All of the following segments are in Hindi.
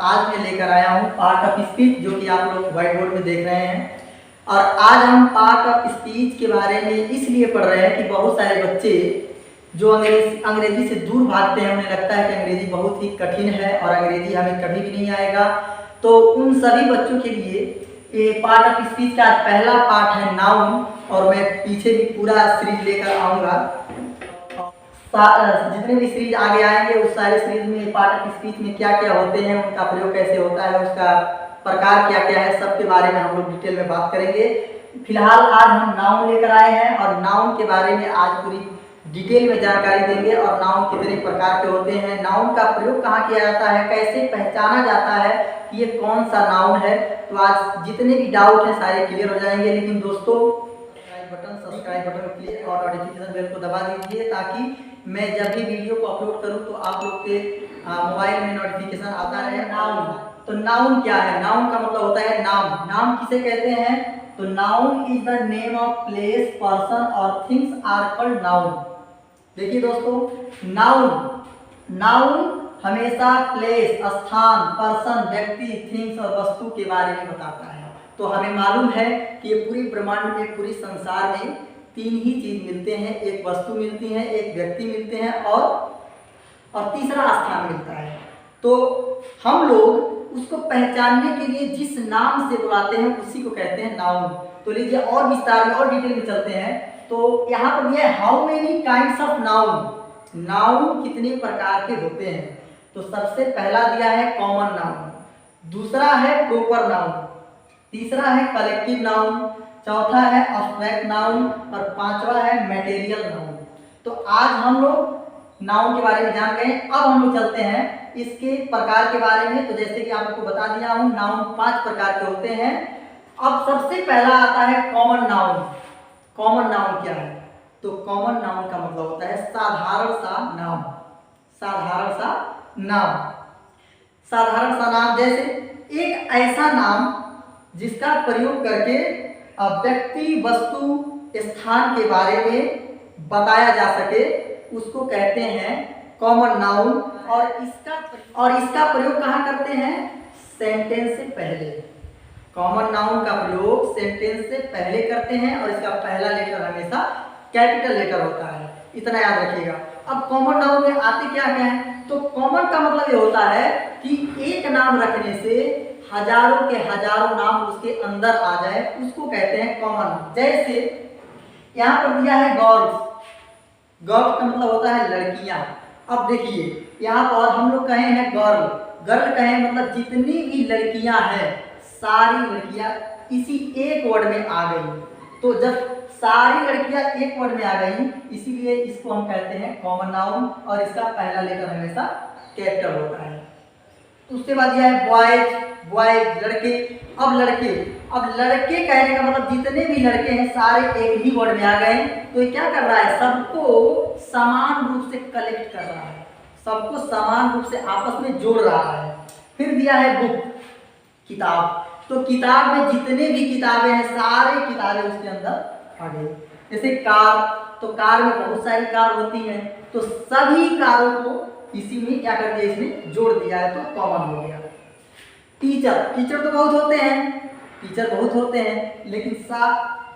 आज मैं लेकर आया हूँ पार्ट ऑफ स्पीच, जो कि आप लोग व्हाइट बोर्ड में देख रहे हैं। और आज हम पार्ट ऑफ स्पीच के बारे में इसलिए पढ़ रहे हैं कि बहुत सारे बच्चे जो अंग्रेजी से दूर भागते हैं, उन्हें लगता है कि अंग्रेजी बहुत ही कठिन है और अंग्रेजी हमें कभी भी नहीं आएगा। तो उन सभी बच्चों के लिए ये पार्ट ऑफ स्पीच का पहला पार्ट है नाउन, और मैं पीछे भी पूरा सीरीज लेकर आऊँगा। जितने भी सीरीज आगे आएंगे उस सारे सीरीज में पार्ट ऑफ स्पीच में क्या क्या होते हैं, उनका प्रयोग कैसे होता है, उसका प्रकार क्या क्या है, सबके बारे में हम लोग डिटेल में बात करेंगे। फिलहाल आज हम नाउन लेकर आए हैं और नाउन के बारे में आज पूरी डिटेल में जानकारी देंगे। और नाउन कितने प्रकार के होते हैं, नाउन का प्रयोग कहाँ किया जाता है, कैसे पहचाना जाता है कि ये कौन सा नाउन है। तो आज जितने भी डाउट हैं सारे क्लियर हो जाएंगे। लेकिन दोस्तों सब्सक्राइब बटन को क्लिक और नोटिफिकेशन बेल को दबा दीजिए, ताकि मैं जब भी वीडियो को अपलोड करूं तो आप लोग के मोबाइल में नोटिफिकेशन आता रहे। नाउन, तो नाउन क्या है? नाउन का मतलब होता है नाम। नाम किसे कहते हैं? तो noun is the name of place, person और थिंग्स आर कॉल्ड नाउन। देखिए दोस्तों, नाउन हमेशा प्लेस, स्थान, पर्सन, व्यक्ति, थिंग्स और वस्तु के बारे में बताता है। तो हमें मालूम है कि ये पूरी ब्रह्मांड में, पूरी संसार में तीन ही चीज मिलते हैं, एक वस्तु मिलती है, एक व्यक्ति मिलते हैं और तीसरा स्थान मिलता है। तो हम लोग उसको पहचानने के लिए जिस नाम से बुलाते हैं उसी को कहते हैं नाउन। तो लीजिए और विस्तार में और डिटेल में चलते हैं। तो यहाँ पर दिया है how many kinds of noun, noun कितने प्रकार के होते हैं। तो सबसे पहला दिया है कॉमन नाउन, दूसरा है प्रॉपर नाउन, तीसरा है कलेक्टिव नाउन, चौथा है एब्स्ट्रैक्ट नाउन और पांचवा है मटेरियल नाउन। तो आज हम लोग नाउन के बारे में जान गए। अब हम लोग चलते हैं इसके प्रकार के बारे में। तो जैसे कि आपको बता दिया हूं, नाउन 5 प्रकार के होते हैं। अब सबसे पहला आता है कॉमन नाउन। कॉमन नाउन क्या है? तो कॉमन नाउन का मतलब होता है साधारण सा नाम। साधारण सा नाम, साधारण सा नाम, जैसे एक ऐसा नाम जिसका प्रयोग करके व्यक्ति, वस्तु, स्थान के बारे में बताया जा सके, उसको कहते हैं कॉमन नाउन। और इसका प्रयोग कहाँ करते हैं? सेंटेंस से पहले। कॉमन नाउन का प्रयोग सेंटेंस से पहले करते हैं और इसका पहला लेटर हमेशा कैपिटल लेटर होता है, इतना याद रखिएगा। अब कॉमन नाउन में आते क्या क्या है? तो कॉमन का मतलब ये होता है कि एक नाम रखने से हजारों के हजारों नाम उसके अंदर आ जाए, उसको कहते हैं कॉमन। जैसे यहाँ पर दिया है गर्ल्स, गर्ल्स का मतलब होता है लड़कियां। अब देखिए यहाँ पर हम लोग कहे हैं गर्ल, गर्ल कहे मतलब जितनी भी लड़कियां हैं सारी लड़कियां इसी एक वर्ड में आ गई। तो जब सारी लड़कियां एक वर्ड में आ गई, इसीलिए इसको हम कहते हैं कॉमन नाउन और इसका पहला लेटर हमेशा कैपिटल होता है। उसके बाद यह है बॉयज, बॉयज लड़के। अब लड़के कहने का मतलब जितने भी लड़के हैं सारे एक ही वर्ड में आ गए। तो ये क्या कर रहा है? सबको समान रूप से कलेक्ट कर रहा है, सबको समान रूप से आपस में जोड़ रहा है। फिर दिया है बुक, किताब। तो किताब में जितने भी किताबें हैं सारे किताबें उसके अंदर आ गई। जैसे कार, तो कार में बहुत सारी कार होती हैं, तो सभी कारों को इसी में क्या कर दिया, इसमें जोड़ दिया है, तो कॉमन हो गया। टीचर, टीचर तो बहुत होते हैं, टीचर बहुत होते हैं, लेकिन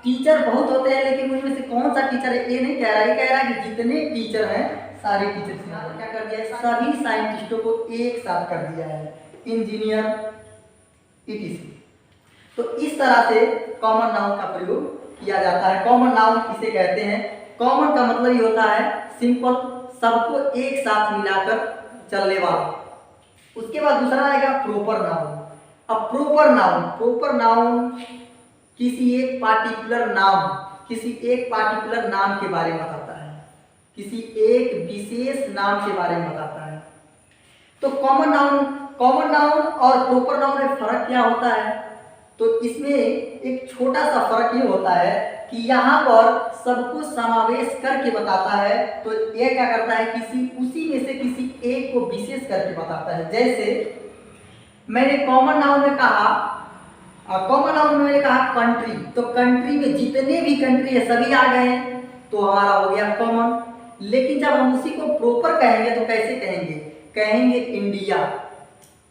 टीचर बहुत होते हैं, लेकिन उनमें से कौन सा टीचर है ये नहीं कह रहा है। ये कह रहा है कि जितने टीचर हैं सारे टीचर क्या कर दिया है, सभी साइंटिस्टों को एक साथ कर दिया है, इंजीनियर etc। तो इस तरह से कॉमन नाउन का प्रयोग किया जाता है। कॉमन नाउन इसे कहते हैं। कॉमन का मतलब ये होता है सिंपल, सबको एक साथ मिलाकर चलने वाला। उसके बाद दूसरा आएगा प्रॉपर नाउन। अब प्रॉपर नाउन किसी एक पार्टिकुलर नाम के बारे में बताता है, किसी एक विशेष नाम के बारे में बताता है। तो कॉमन नाउन और प्रॉपर नाउन में फर्क क्या होता है? तो इसमें एक छोटा सा फर्क ये होता है कि यहाँ पर सबको समावेश करके बताता है, तो ये क्या करता है, उसी में से किसी एक को विशेष करके बताता है। जैसे मैंने कॉमन नाउन में कहा कंट्री, तो कंट्री में जितने भी कंट्री है सभी आ गए, तो हमारा हो गया कॉमन। लेकिन जब हम उसी को प्रॉपर कहेंगे तो कैसे कहेंगे? इंडिया,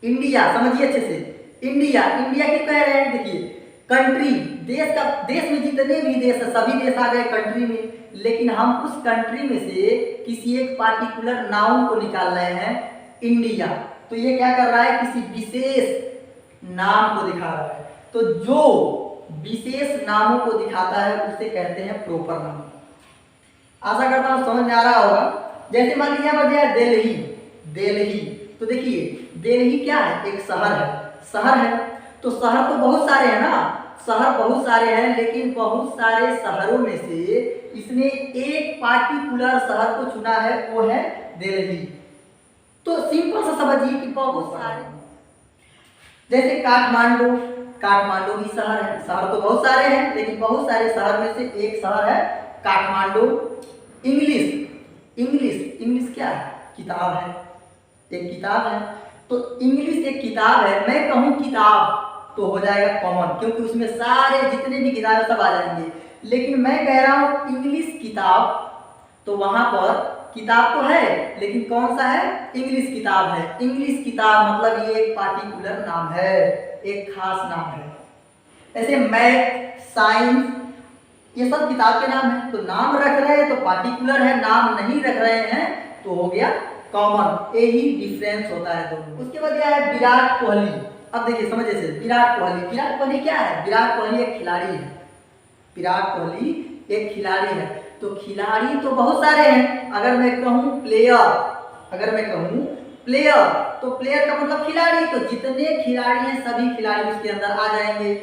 इंडिया, समझिए अच्छे से, इंडिया, इंडिया क्यों कह रहे हैं? देखिए कंट्री, देश में जितने भी देश है सभी देश आ गए कंट्री में, लेकिन हम उस कंट्री में से किसी एक पार्टिकुलर नाउन को निकाल रहे हैं इंडिया। तो ये क्या कर रहा है? किसी विशेष नाम को दिखा रहा है। तो जो विशेष नामों को दिखाता है उसे कहते हैं प्रॉपर नाउन। आशा करता हूं समझ में आ रहा होगा। जैसे मान लीजिए यहाँ पर दिया दिल्ली, दिल्ली, तो देखिए दिल्ली क्या है? एक शहर है, शहर है। तो शहर तो बहुत सारे हैं ना, शहर बहुत सारे हैं, लेकिन बहुत सारे शहरों में से इसने एक पार्टिकुलर शहर को चुना है, वो है दिल्ली। तो सिंपल सा समझिए कि बहुत सारे, जैसे काठमांडू, काठमांडू भी शहर है, शहर तो बहुत सारे हैं लेकिन बहुत सारे शहर में से एक शहर है काठमांडू। इंग्लिश, इंग्लिश, इंग्लिश क्या है? किताब है, एक किताब है। तो इंग्लिश एक किताब है, मैं कहूँ किताब तो हो जाएगा कॉमन, क्योंकि उसमें सारे जितने भी किताबें सब आ जाएंगे। लेकिन मैं कह रहा हूँ इंग्लिश किताब, तो वहां पर किताब तो है लेकिन कौन सा है? इंग्लिश किताब है। इंग्लिश किताब मतलब ये एक पार्टिकुलर नाम है, एक खास नाम है। ऐसे मैथ, साइंस, ये सब किताब के नाम है। तो नाम रख रहे हैं तो पार्टिकुलर है, नाम नहीं रख रहे हैं तो हो गया कॉमन। यही डिफरेंस होता है दोनों। उसके बाद यह है विराट कोहली। अब देखिए समझिए से, विराट कोहली, विराट कोहली क्या है? विराट कोहली एक खिलाड़ी है, विराट कोहली एक खिलाड़ी है। तो खिलाड़ी तो बहुत सारे हैं। अगर मैं कहूँ प्लेयर, अगर मैं कहूँ प्लेयर, तो प्लेयर का मतलब खिलाड़ी, तो जितने खिलाड़ी हैं सभी खिलाड़ी उसके अंदर आ जाएंगे।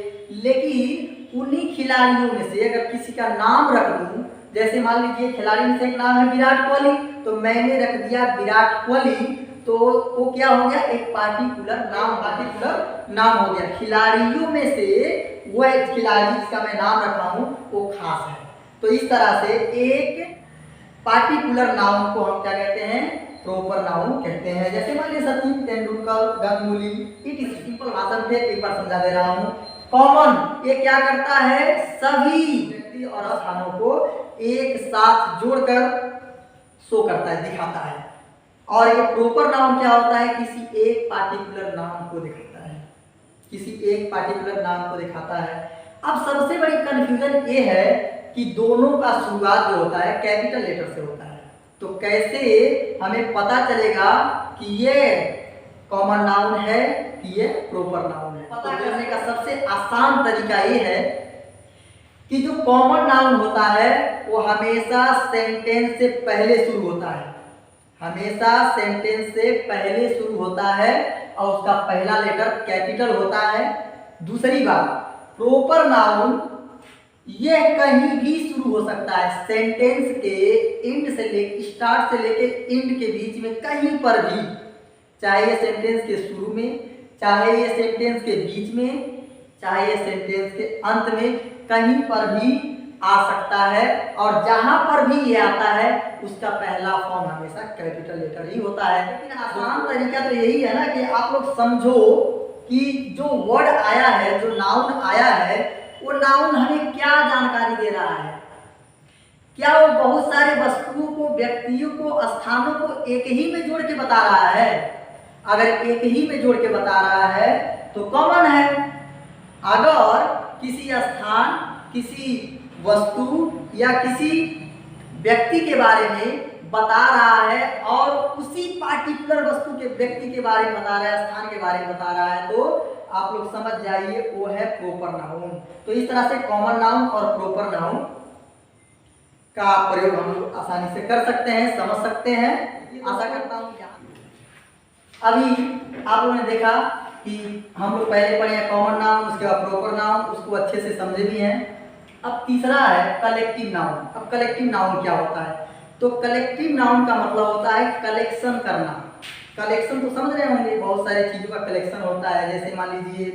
लेकिन उन्हीं खिलाड़ियों में से अगर किसी का नाम रख दूं, जैसे मान लीजिए खिलाड़ी में से एक नाम है विराट कोहली, तो मैंने रख दिया विराट कोहली, तो वो क्या हो गया? एक पार्टिकुलर नाम, पार्टिकुलर नाम हो गया। खिलाड़ियों में से वो एक खिलाड़ी जिसका मैं नाम रखा हूं वो खास है। तो इस तरह से एक पार्टिकुलर नाउन को हम क्या कहते हैं? प्रॉपर नाउन कहते हैं। जैसे मान लीजिए Sachin Tendulkar, Ganguly, it is simple भाषा में एक बार समझा दे रहा हूँ। कॉमन ये क्या करता है? सभी व्यक्ति और स्थानों को एक साथ जोड़कर शो करता है, दिखाता है। और ये प्रॉपर नाउन क्या होता है? किसी एक पार्टिकुलर नाम को दिखाता है, किसी एक पार्टिकुलर नाम को दिखाता है। अब सबसे बड़ी कंफ्यूजन ये है कि दोनों का शुरुआत जो होता है कैपिटल लेटर से होता है। तो कैसे हमें पता चलेगा कि ये कॉमन नाउन है कि ये प्रॉपर नाउन है? पता करने का सबसे आसान तरीका ये है कि जो कॉमन नाउन होता है वो हमेशा सेंटेंस से पहले शुरू होता है, हमेशा सेंटेंस से पहले शुरू होता है और उसका पहला लेटर कैपिटल होता है। दूसरी बात, प्रॉपर नाउन ये कहीं भी शुरू हो सकता है, सेंटेंस के एंड से लेके, स्टार्ट से लेके एंड के बीच में कहीं पर भी, चाहे ये सेंटेंस के शुरू में, चाहे ये सेंटेंस के बीच में, चाहे ये सेंटेंस के अंत में, कहीं पर भी आ सकता है। और जहां पर भी ये आता है उसका पहला फॉर्म हमेशा कैपिटल लेटर ही होता है। लेकिन आसान तरीका तो यही है ना कि आप लोग समझो कि जो वर्ड आया है, जो नाउन आया है, वो नाउन हमें क्या जानकारी दे रहा है? क्या वो बहुत सारे वस्तुओं को, व्यक्तियों को, स्थानों को एक ही में जोड़ के बता रहा है? अगर एक ही में जोड़ के बता रहा है तो कॉमन है। अगर किसी स्थान, किसी वस्तु या किसी व्यक्ति के बारे में बता रहा है और उसी पार्टिकुलर वस्तु के, व्यक्ति के बारे में बता रहा है, स्थान के बारे में बता रहा है, तो आप लोग समझ जाइए वो है प्रॉपर नाउन। तो इस तरह से कॉमन नाउन और प्रॉपर नाउन का प्रयोग हम लोग आसानी से कर सकते हैं, समझ सकते हैं। आशा करता हूँ अभी आप लोगों ने देखा कि हम लोग पहले पढ़े हैं कॉमन नाउन, उसके बाद प्रॉपर नाउन, उसको अच्छे से समझे भी हैं। अब तीसरा है कलेक्टिव नाउन। अब कलेक्टिव नाउन क्या होता है? तो कलेक्टिव नाउन का मतलब होता है कलेक्शन करना। कलेक्शन तो समझ रहे होंगे, बहुत सारी चीज़ों का कलेक्शन होता है। जैसे मान लीजिए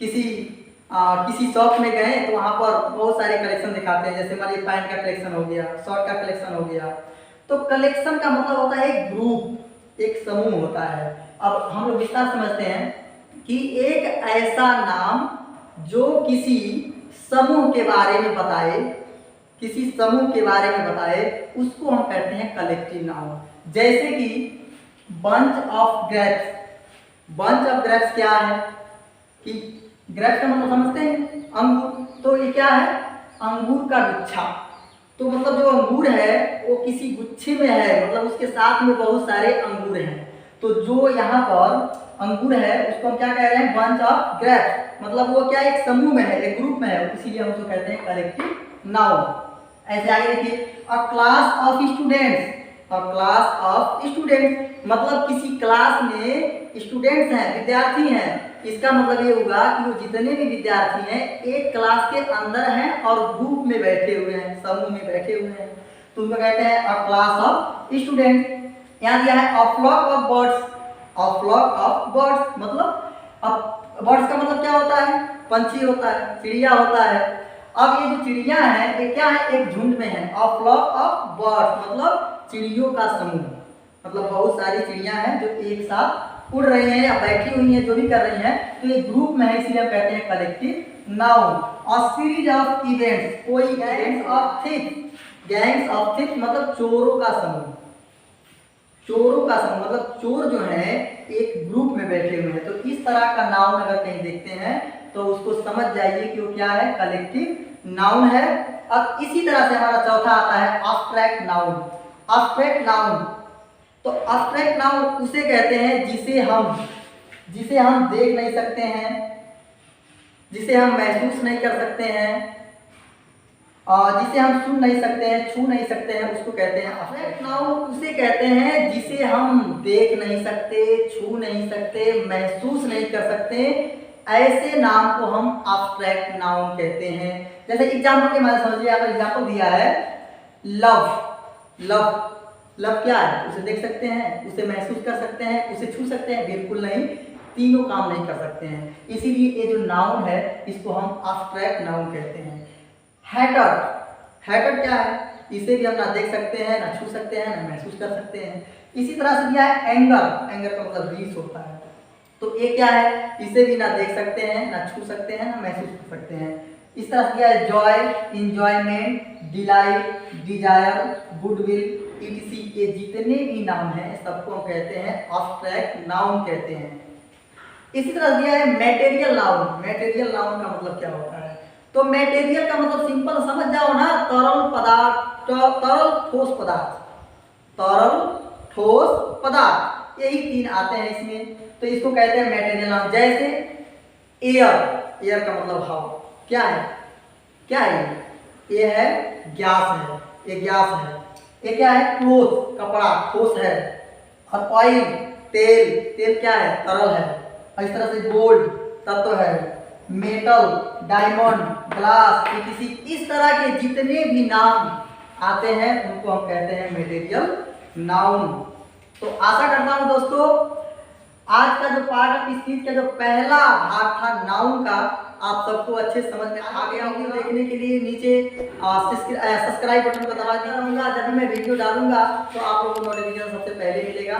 किसी शॉप में गए तो वहाँ पर बहुत सारे कलेक्शन दिखाते हैं। जैसे मान लीजिए पैंट का कलेक्शन हो गया, शर्ट का कलेक्शन हो गया। तो कलेक्शन का मतलब होता है एक ग्रुप, एक समूह होता है। अब हम लोग विस्तार समझते हैं कि एक ऐसा नाम जो किसी समूह के बारे में बताए, किसी समूह के बारे में बताए, उसको हम कहते हैं कलेक्टिव नाउन। जैसे कि bunch of grapes, bunch of grapes क्या है कि ग्रेप्स का मतलब समझते हैं अंगूर, तो ये क्या है अंगूर का गुच्छा। तो मतलब जो अंगूर है वो किसी गुच्छे में है, मतलब उसके साथ में बहुत सारे अंगूर हैं। तो जो यहाँ पर अंगूर है उसको हम क्या कह रहे हैं बंच ऑफ ग्रेप्स, मतलब वो क्या एक समूह में है, एक ग्रुप में है, इसीलिए हम उसको कहते हैं कलेक्टिव नाउन। ऐसे आगे देखिए अ class of students, a class of students मतलब किसी क्लास में स्टूडेंट्स हैं, विद्यार्थी हैं। इसका मतलब ये होगा कि वो जितने भी विद्यार्थी हैं एक क्लास के अंदर हैं और ग्रुप में बैठे हुए हैं, समूह में बैठे हुए हैं, तो उनको कहते हैं अ क्लास ऑफ स्टूडेंट। यहाँ दिया है a flock of birds, a flock of birds मतलब अब बर्ड्स का मतलब क्या होता है पंछी होता है, चिड़िया होता है। अब ये जो चिड़िया है ये क्या है एक झुंड में है, अ फ्लॉक ऑफ बर्ड्स मतलब चिड़ियों का समूह, मतलब बहुत सारी चिड़िया हैं जो एक साथ उड़ रही हैं या बैठी हुई हैं, जो भी कर रही हैं, तो ये ग्रुप में है, इसलिए हम कहते हैं collective noun. A series of events, कोई gangs of thief, gangs of thief मतलब चोरों का समूह, चोरों का समूह मतलब चोर जो है एक ग्रुप में बैठे हुए हैं। तो इस तरह का नाउन अगर कहीं देखते हैं तो उसको समझ जाइए कि वो क्या है कलेक्टिव नाउन है। अब इसी तरह से हमारा चौथा आता है एब्स्ट्रैक्ट नाउन। एब्स्ट्रैक्ट नाउन, तो एब्स्ट्रैक्ट नाउन उसे कहते हैं जिसे हम देख नहीं सकते हैं, जिसे हम महसूस नहीं कर सकते हैं, जिसे हम सुन नहीं सकते हैं, छू नहीं सकते हैं, उसको कहते हैं एब्स्ट्रैक्ट नाउन। उसे कहते हैं जिसे हम देख नहीं सकते, छू नहीं सकते, महसूस नहीं कर सकते, ऐसे नाम को हम एब्स्ट्रैक्ट नाउन कहते हैं। जैसे एग्जांपल के माध्यम समझिए, यहाँ पर एग्जांपल दिया है लव, लव लव क्या है उसे देख सकते हैं, उसे महसूस कर सकते हैं, उसे छू सकते हैं, बिल्कुल नहीं, तीनों काम नहीं कर सकते हैं, इसीलिए ये जो नाउन है इसको हम एब्स्ट्रैक्ट नाउन कहते हैं। हैटर, हैटर क्या है इसे भी हम ना देख सकते हैं, ना छू सकते हैं, ना महसूस कर सकते हैं। इसी तरह से दिया है एंगर, एंगर का मतलब रीस होता है, तो ये क्या है इसे भी ना देख सकते हैं, ना छू सकते हैं, ना महसूस कर सकते हैं। इस तरह से दिया है joy, enjoyment, delight, desire, goodwill, etc, ये जितने भी नाम हैं सबको हम कहते हैं एब्स्ट्रैक्ट नाउन कहते हैं। इसी तरह दिया है मटेरियल नाउन। मटेरियल नाउन का मतलब क्या होता है, तो मटेरियल का मतलब सिंपल समझ जाओ ना, तरल पदार्थ, तरल ठोस पदार्थ, तरल ठोस पदार्थ, यही तीन आते हैं इसमें, तो इसको कहते हैं मटेरियल नाउन। जैसे एयर, एयर का मतलब हवा, क्या है क्या है ये है गैस है, ये गैस है। ये क्या है क्लोथ, कपड़ा, ठोस है। और ऑयल, तेल, तेल क्या है तरल है। इस तरह से गोल्ड तत्व है, मेटल, डायमंड, ग्लास, etc, इस तरह के जितने भी नाम आते हैं उनको हम कहते हैं मटेरियल नाउन। तो आशा करता हूं दोस्तों आज का जो पार्ट ऑफ स्पीच का जो पहला भाग था नाउन का आप सबको अच्छे समझ में आ गया होगा। देखने के लिए नीचे सब्सक्राइब बटन को दबा दीजिएगा, जब भी मैं वीडियो डालूंगा तो आप लोगों को नोटिफिकेशन सबसे पहले मिलेगा।